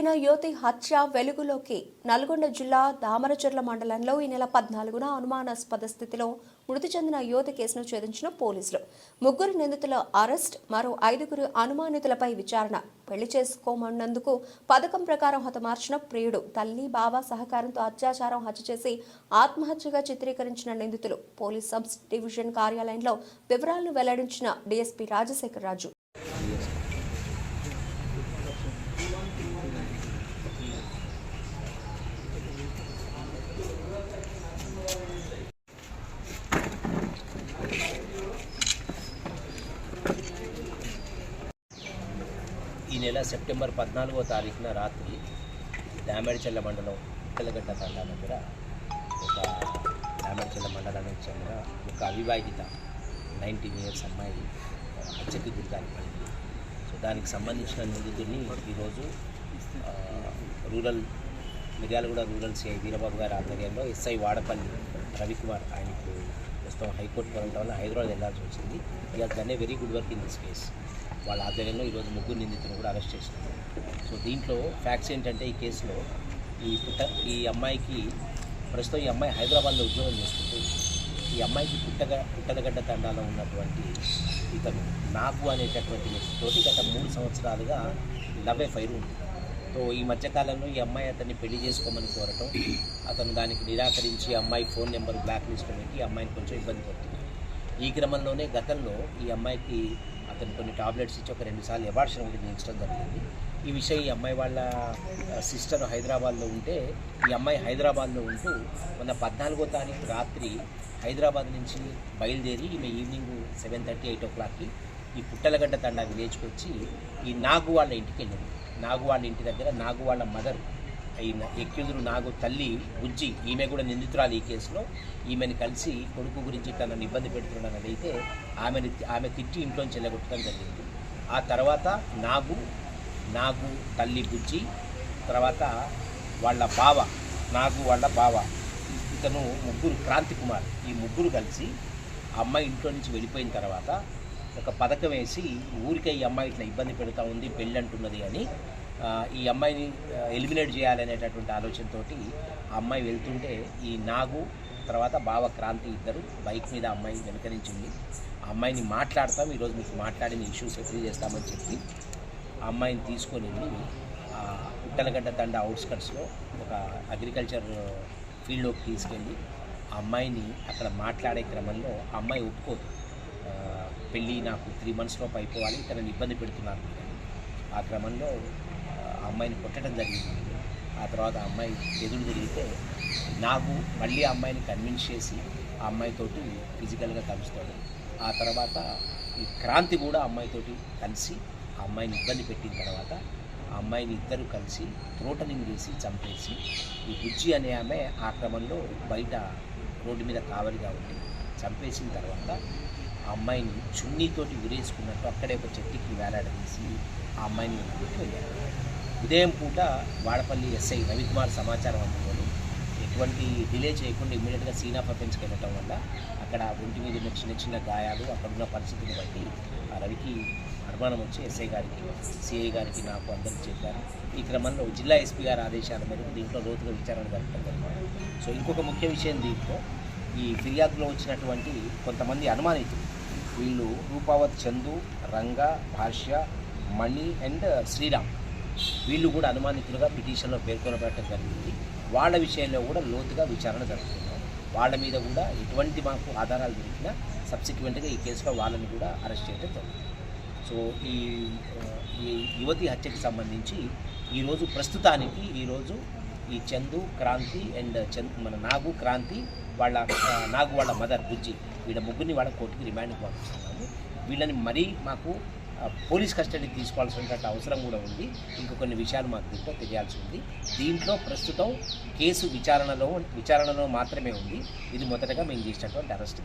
చెందిన యువతి హత్య వెలుగులోకి. నల్గొండ జిల్లా దామరచర్ల మండలంలో ఈ నెల 14న అనుమానాస్పద స్థితిలో మృతి చెందిన యువతి కేసును ఛేదించిన పోలీసులు 3 నిందితుల అరెస్ట్, మరో 5 అనుమానితులపై విచారణ. పెళ్లి చేసుకోమన్నందుకు పథకం ప్రకారం హతమార్చిన ప్రియుడు, తల్లి, బావ సహకారంతో అత్యాచారం హత్య చేసి ఆత్మహత్యగా చిత్రీకరించిన నిందితులు. పోలీస్ సబ్ డివిజన్ కార్యాలయంలో వివరాలను వెల్లడించిన డీఎస్పీ రాజశేఖర్ రాజు. ఈ నెల సెప్టెంబర్ 14వ తారీఖున రాత్రి దామరచర్ల మండలం ఉక్కలగడ్డ తండా దగ్గర దామరచర్ల మండలానికి చెందిన ఒక అవివాహిత 19 ఇయర్స్ అమ్మాయి హత్యకి గురికాని పడింది. సో దానికి సంబంధించిన నిందితుడిని ఈరోజు మిర్యాలగూడ రూరల్ సిఐ వీరబాబు గారి ఆధ్వర్యంలో ఎస్ఐ వాడపల్లి రవికుమార్, ఆయనకు ప్రస్తుతం హైకోర్టు పరంగా వల్ల హైదరాబాద్ వెళ్లాల్సి వచ్చింది. ఇక దాన్నే very good work in this case. వాళ్ళ ఆధ్వర్యంలో ఈరోజు 3 నిందితులను కూడా అరెస్ట్ చేస్తున్నారు. సో దీంట్లో ఫ్యాక్ట్స్ ఏంటంటే, ఈ కేసులో ఈ అమ్మాయికి ప్రస్తుతం ఈ అమ్మాయి హైదరాబాద్లో ఉద్యోగం చేస్తుంది. ఈ అమ్మాయికి పుట్టలగడ్డ తండాలో ఉన్నటువంటి ఇతను నాగు అనేటటువంటి వ్యక్తితోటి గత 3 సంవత్సరాలుగా లవ్ అఫైర్ ఉంది. సో ఈ మధ్యకాలంలో ఈ అమ్మాయి అతన్ని పెళ్లి చేసుకోమని కోరటం, అతను దానికి నిరాకరించి అమ్మాయి ఫోన్ నెంబర్ బ్లాక్ లిస్ట్లో పెట్టి అమ్మాయిని కొంచెం ఇబ్బంది పడుతుంది. ఈ క్రమంలోనే గతంలో ఈ అమ్మాయికి అతను కొన్ని టాబ్లెట్స్ ఇచ్చి ఒక 2 సార్లు అబార్షన్ ఒకటి చేయించడం జరిగింది. ఈ విషయం ఈ అమ్మాయి వాళ్ళ సిస్టర్ హైదరాబాద్లో ఉంటే, ఈ అమ్మాయి హైదరాబాద్లో ఉంటూ మొన్న 14వ తారీఖు రాత్రి హైదరాబాద్ నుంచి బయలుదేరి ఈమె ఈవినింగ్ 7:30, 8 o'clockకి ఈ పుట్టలగడ్డ తండా విలేజ్కి వచ్చి ఈ నాగు వాళ్ళ ఇంటికి వెళ్ళింది. నాగు వాళ్ళ ఇంటి దగ్గర నాగు వాళ్ళ మదర్ అయిన ఎక్యూజరు నాగు తల్లి బుజ్జి, ఈమె కూడా నిందితురాలు ఈ కేసులో. ఈమెను కలిసి కొడుకు గురించి తనను ఇబ్బంది పెడుతున్నాడని అడిగితే ఆమె తిట్టి ఇంట్లోంచి చెల్లగొట్టడం జరిగింది. ఆ తర్వాత నాగు తల్లి బుజ్జి, తర్వాత వాళ్ళ బావ నాగు వాళ్ళ బావ ఇతను క్రాంతి కుమార్, ఈ 3 కలిసి ఆ అమ్మాయి ఇంట్లో నుంచి వెళ్ళిపోయిన తర్వాత ఒక పథకం వేసి, ఊరికే ఈ అమ్మాయి ఇట్లా ఇబ్బంది పెడతా ఉంది, పెళ్ళి అంటున్నది అని ఈ అమ్మాయిని ఎలిమినేట్ చేయాలనేటటువంటి ఆలోచనతో ఆ అమ్మాయి వెళ్తుంటే ఈ నాగు తర్వాత బావ క్రాంతి ఇద్దరు బైక్ మీద అమ్మాయి వెనకరించింది. ఆ అమ్మాయిని మాట్లాడతాం, ఈరోజు మీకు మాట్లాడిన ఇష్యూస్ సెటిల్ చేస్తామని చెప్పి ఆ అమ్మాయిని తీసుకొని వెళ్ళి పుట్టలగడ్డ తండా అవుట్స్కట్స్లో ఒక అగ్రికల్చర్ ఫీల్డ్లోకి తీసుకెళ్ళి ఆ అమ్మాయిని అక్కడ మాట్లాడే క్రమంలో ఆ అమ్మాయి ఒప్పుకోదు. పెళ్ళి నాకు 3 monthsలోపు అయిపోవాలి, తనని ఇబ్బంది పెడుతున్నారు అని. ఆ క్రమంలో ఆ అమ్మాయిని కొట్టడం జరిగింది. ఆ తర్వాత ఆ అమ్మాయి ఎదురు తిరిగితే నాకు మళ్ళీ ఆ అమ్మాయిని కన్విన్స్ చేసి ఆ అమ్మాయితోటి ఫిజికల్గా కలుస్తాడు. ఆ తర్వాత ఈ క్రాంతి కూడా ఆ అమ్మాయితోటి కలిసి ఆ అమ్మాయిని ఇబ్బంది పెట్టిన తర్వాత ఆ అమ్మాయిని ఇద్దరు కలిసి త్రోటనింగ్ చేసి చంపేసి ఈ బుజ్జి అనే ఆమె ఆ క్రమంలో బయట రోడ్డు మీద కావలిగా ఉండి చంపేసిన తర్వాత ఆ అమ్మాయిని చున్నీతోటి ఉరేసుకున్నట్టు అక్కడే ఒక చెట్టుకి వేలాడదీసి ఆ అమ్మాయిని పెట్టి వెళ్ళారు. ఉదయం పూట వాడపల్లి ఎస్ఐ రవికుమార్ సమాచారం అందుకొని ఎటువంటి డిలే చేయకుండా ఇమ్మీడియట్గా సీన్ ఆఫ్ అఫెన్స్కి వెళ్ళటం వల్ల అక్కడ ఒంటి మీద ఉన్న చిన్న గాయాలు, అక్కడున్న పరిస్థితిని బట్టి ఆ రవికి అనుమానం వచ్చి ఎస్ఐ గారికి, సిఐ గారికి, నాకు అందరికీ చెప్పారు. ఈ క్రమంలో జిల్లా ఎస్పీ గారి ఆదేశాల మేరకు దీంట్లో లోతుగా విచారణ జరపడం జరిగింది. సో ఇంకొక ముఖ్య విషయం, దీంట్లో ఈ ఫిర్యాదులో వచ్చినటువంటి కొంతమంది అనుమానితులు, వీళ్ళు రూపావత్ చందు, రంగ, భాష్య, మణి అండ్ శ్రీరామ్, వీళ్ళు కూడా అనుమానితులుగా పిటిషన్లో పేర్కొనబడటం జరిగింది. వాళ్ళ విషయంలో కూడా లోతుగా విచారణ జరుపుతున్నాం. వాళ్ళ మీద కూడా ఎటువంటి మాకు ఆధారాలు దొరికినా సబ్సిక్వెంట్గా ఈ కేసులో వాళ్ళని కూడా అరెస్ట్ చేయడం జరుగుతుంది. సో ఈ యువతి హత్యకి సంబంధించి ఈరోజు ప్రస్తుతానికి ఈ చందు, క్రాంతి అండ్ మన నాగు, క్రాంతి నాగు వాళ్ళ మదర్ బుజ్జి, వీళ్ళ 3 వాళ్ళ కోర్టుకి రిమాండ్కి పంపిస్తున్నాము. వీళ్ళని మరీ మాకు పోలీస్ కస్టడీకి తీసుకోవాల్సినటువంటి అవసరం కూడా ఉంది. ఇంకా కొన్ని విషయాలు మాకు దీంట్లో తెలియాల్సి ఉంది. దీంట్లో ప్రస్తుతం కేసు విచారణలో మాత్రమే ఉంది. ఇది మొదటగా మేము చేసినటువంటి అరెస్ట్.